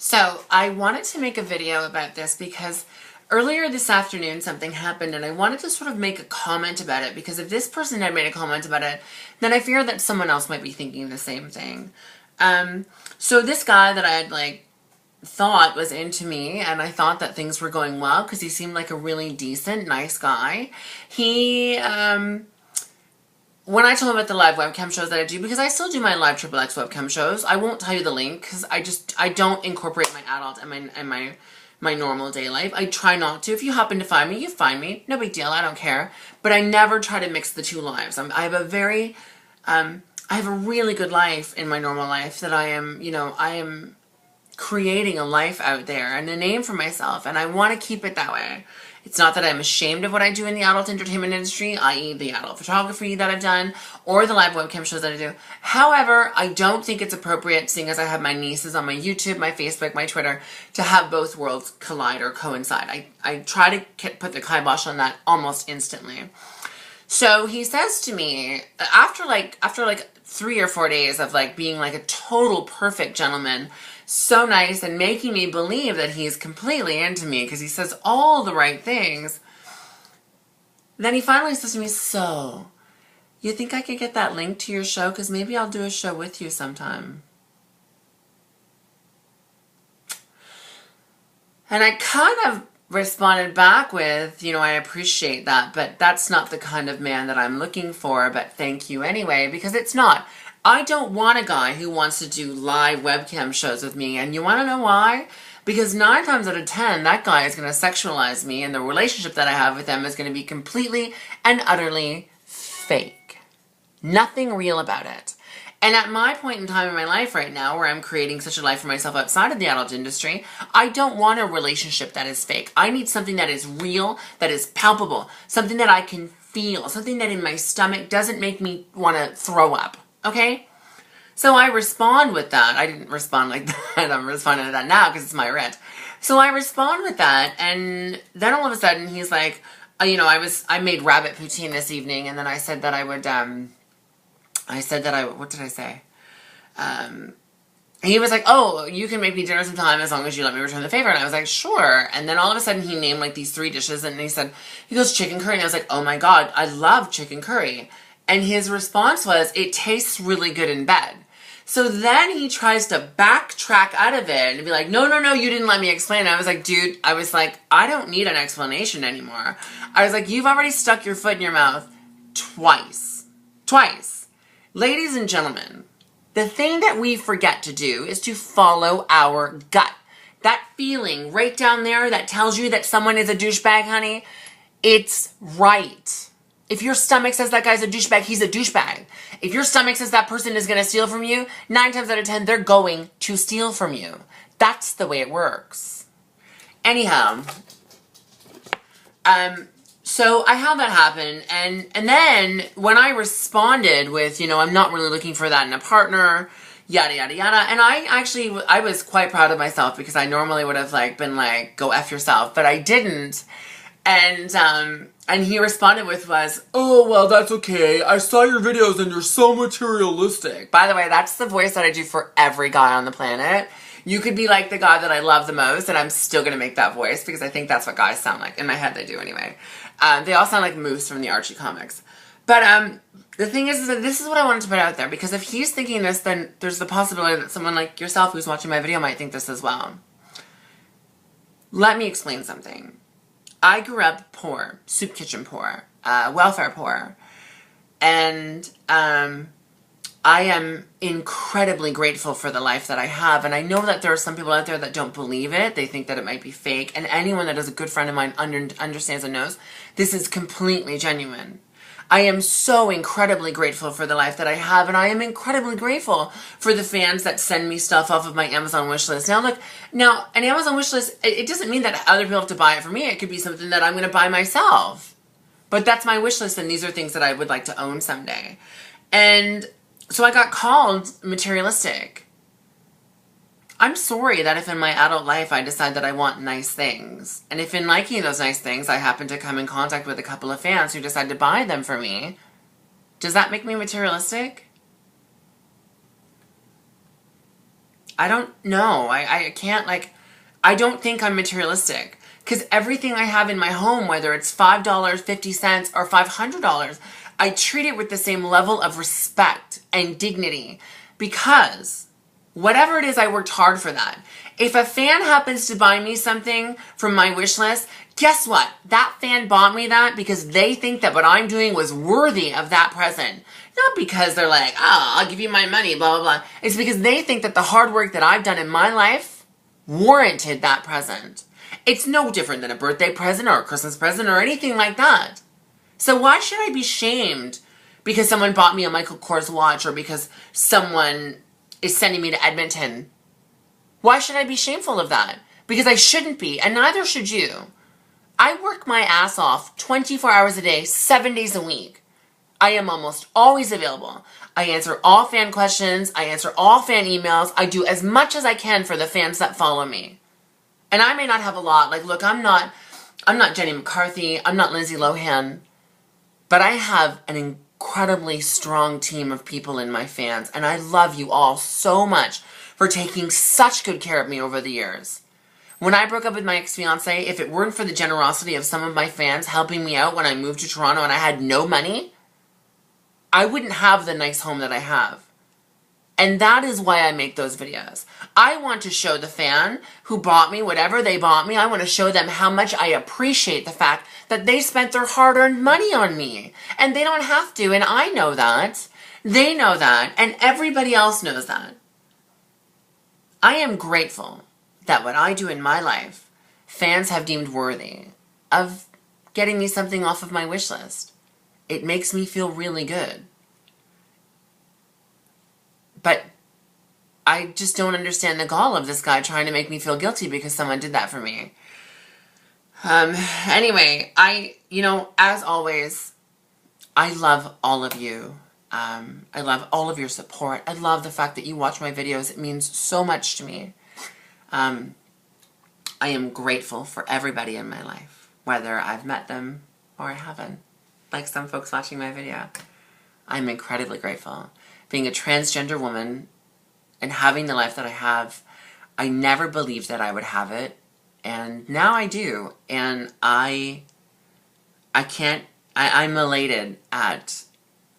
So I wanted to make a video about this because earlier this afternoon something happened and I wanted to sort of make a comment about it, because if this person had made a comment about it, then I fear that someone else might be thinking the same thing. So this guy that I had thought was into me, and I thought that things were going well because he seemed like a really decent, nice guy. He when I told him about the live webcam shows that I do, because I still do my live XXX webcam shows, I won't tell you the link because I don't incorporate my adult and my normal day life. I try not to. If you happen to find me, you find me. No big deal. I don't care. But I never try to mix the two lives. I have a really good life in my normal life that I am creating a life out there and a name for myself, and I want to keep it that way. It's not that I'm ashamed of what I do in the adult entertainment industry, i.e. the adult photography that I've done, or the live webcam shows that I do. However, I don't think it's appropriate, seeing as I have my nieces on my YouTube, my Facebook, my Twitter, to have both worlds collide or coincide. I try to put the kibosh on that almost instantly. So he says to me, after 3 or 4 days of being a total perfect gentleman, so nice, and making me believe that he's completely into me because he says all the right things, then he finally says to me, "So, you think I could get that link to your show? Because maybe I'll do a show with you sometime." And I kind of responded back with, I appreciate that, but that's not the kind of man that I'm looking for, but thank you anyway, because it's not. I don't want a guy who wants to do live webcam shows with me, and you want to know why? Because 9 times out of 10, that guy is going to sexualize me, and the relationship that I have with him is going to be completely and utterly fake. Nothing real about it. And at my point in time in my life right now, where I'm creating such a life for myself outside of the adult industry, I don't want a relationship that is fake. I need something that is real, that is palpable, something that I can feel, something that in my stomach doesn't make me want to throw up. Okay? So I respond with that. I didn't respond like that. I'm responding to that now because it's my rant. So I respond with that, and then all of a sudden he's like, I made rabbit poutine this evening, and then I said that I would, what did I say? He was like, "Oh, you can make me dinner sometime as long as you let me return the favor." And I was like, "Sure." And then all of a sudden he named these 3 dishes, and he goes, "Chicken curry." And I was like, "Oh my God, I love chicken curry." And his response was, "It tastes really good in bed." So then he tries to backtrack out of it and be like, no, you didn't let me explain. And I was like, dude, I don't need an explanation anymore. I was like, you've already stuck your foot in your mouth twice. Twice. Ladies and gentlemen, the thing that we forget to do is to follow our gut. That feeling right down there that tells you that someone is a douchebag, honey, it's right. If your stomach says that guy's a douchebag, he's a douchebag. If your stomach says that person is going to steal from you, 9 times out of 10, they're going to steal from you. That's the way it works. Anyhow, so I had that happen, and then when I responded with, I'm not really looking for that in a partner, yada, yada, yada, and I was quite proud of myself, because I normally would have been like, go F yourself, but I didn't. And he responded with "Oh, well, that's okay. I saw your videos and you're so materialistic." By the way, that's the voice that I do for every guy on the planet. You could be like the guy that I love the most, and I'm still going to make that voice because I think that's what guys sound like. In my head, they do anyway. They all sound like Moose from the Archie comics. But the thing is that this is what I wanted to put out there, because if he's thinking this, then there's the possibility that someone like yourself who's watching my video might think this as well. Let me explain something. I grew up poor, soup kitchen poor, welfare poor, and I am incredibly grateful for the life that I have, and I know that there are some people out there that don't believe it. They think that it might be fake, and anyone that is a good friend of mine understands and knows this is completely genuine. I am so incredibly grateful for the life that I have, and I am incredibly grateful for the fans that send me stuff off of my Amazon wish list. Now, look, an Amazon wish list, it doesn't mean that other people have to buy it for me. It could be something that I'm going to buy myself. But that's my wish list, and these are things that I would like to own someday. And so I got called materialistic. I'm sorry that if in my adult life I decide that I want nice things, and if in liking those nice things I happen to come in contact with a couple of fans who decide to buy them for me, does that make me materialistic? I don't know. I can't, like, I don't think I'm materialistic. Because everything I have in my home, whether it's $5, 50 cents, or $500, I treat it with the same level of respect and dignity. Because whatever it is, I worked hard for that. If a fan happens to buy me something from my wish list, guess what? That fan bought me that because they think that what I'm doing was worthy of that present. Not because they're like, oh, I'll give you my money, blah, blah, blah. It's because they think that the hard work that I've done in my life warranted that present. It's no different than a birthday present or a Christmas present or anything like that. So why should I be shamed because someone bought me a Michael Kors watch or because someone is sending me to Edmonton? Why should I be shameful of that? Because I shouldn't be, and neither should you. I work my ass off 24 hours a day, 7 days a week. I am almost always available. I answer all fan questions. I answer all fan emails. I do as much as I can for the fans that follow me. And I may not have a lot. Like, look, I'm not Jenny McCarthy. I'm not Lindsay Lohan. But I have an incredibly strong team of people in my fans. And I love you all so much for taking such good care of me over the years. When I broke up with my ex-fiance, if it weren't for the generosity of some of my fans helping me out when I moved to Toronto and I had no money, I wouldn't have the nice home that I have. And that is why I make those videos. I want to show the fan who bought me whatever they bought me, I want to show them how much I appreciate the fact that they spent their hard-earned money on me. And they don't have to, and I know that. They know that, and everybody else knows that. I am grateful that what I do in my life, fans have deemed worthy of getting me something off of my wish list. It makes me feel really good. But I just don't understand the gall of this guy trying to make me feel guilty because someone did that for me. Anyway, as always, I love all of you. I love all of your support. I love the fact that you watch my videos. It means so much to me. I am grateful for everybody in my life, whether I've met them or I haven't. Like some folks watching my video. I'm incredibly grateful. Being a transgender woman and having the life that I have, I never believed that I would have it. And now I do. And I'm elated at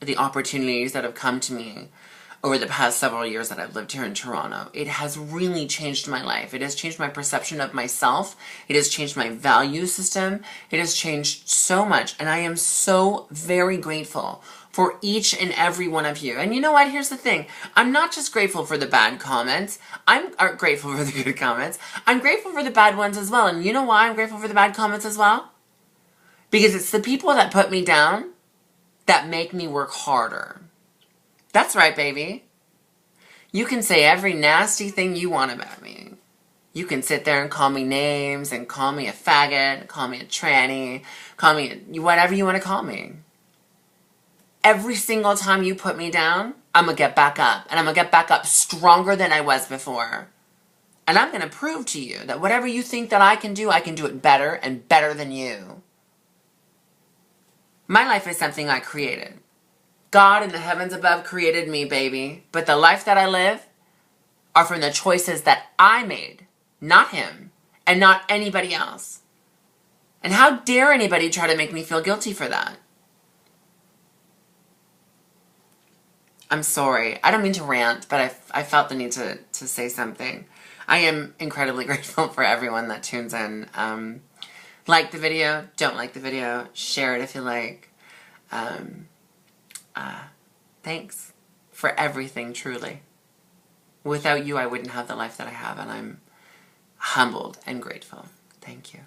the opportunities that have come to me over the past several years that I've lived here in Toronto. It has really changed my life. It has changed my perception of myself. It has changed my value system. It has changed so much. And I am so very grateful for each and every one of you. And you know what? Here's the thing. I'm not just grateful for the bad comments. I'm grateful for the good comments. I'm grateful for the bad ones as well. And you know why I'm grateful for the bad comments as well? Because it's the people that put me down that make me work harder. That's right, baby. You can say every nasty thing you want about me. You can sit there and call me names and call me a faggot, call me a tranny, call me whatever you want to call me. Every single time you put me down, I'm going to get back up. And I'm going to get back up stronger than I was before. And I'm going to prove to you that whatever you think that I can do it better and better than you. My life is something I created. God in the heavens above created me, baby. But the life that I live are from the choices that I made, not him, and not anybody else. And how dare anybody try to make me feel guilty for that? I'm sorry. I don't mean to rant, but I felt the need to say something. I am incredibly grateful for everyone that tunes in. Like the video, don't like the video, share it if you like. Thanks for everything, truly. Without you, I wouldn't have the life that I have, and I'm humbled and grateful. Thank you.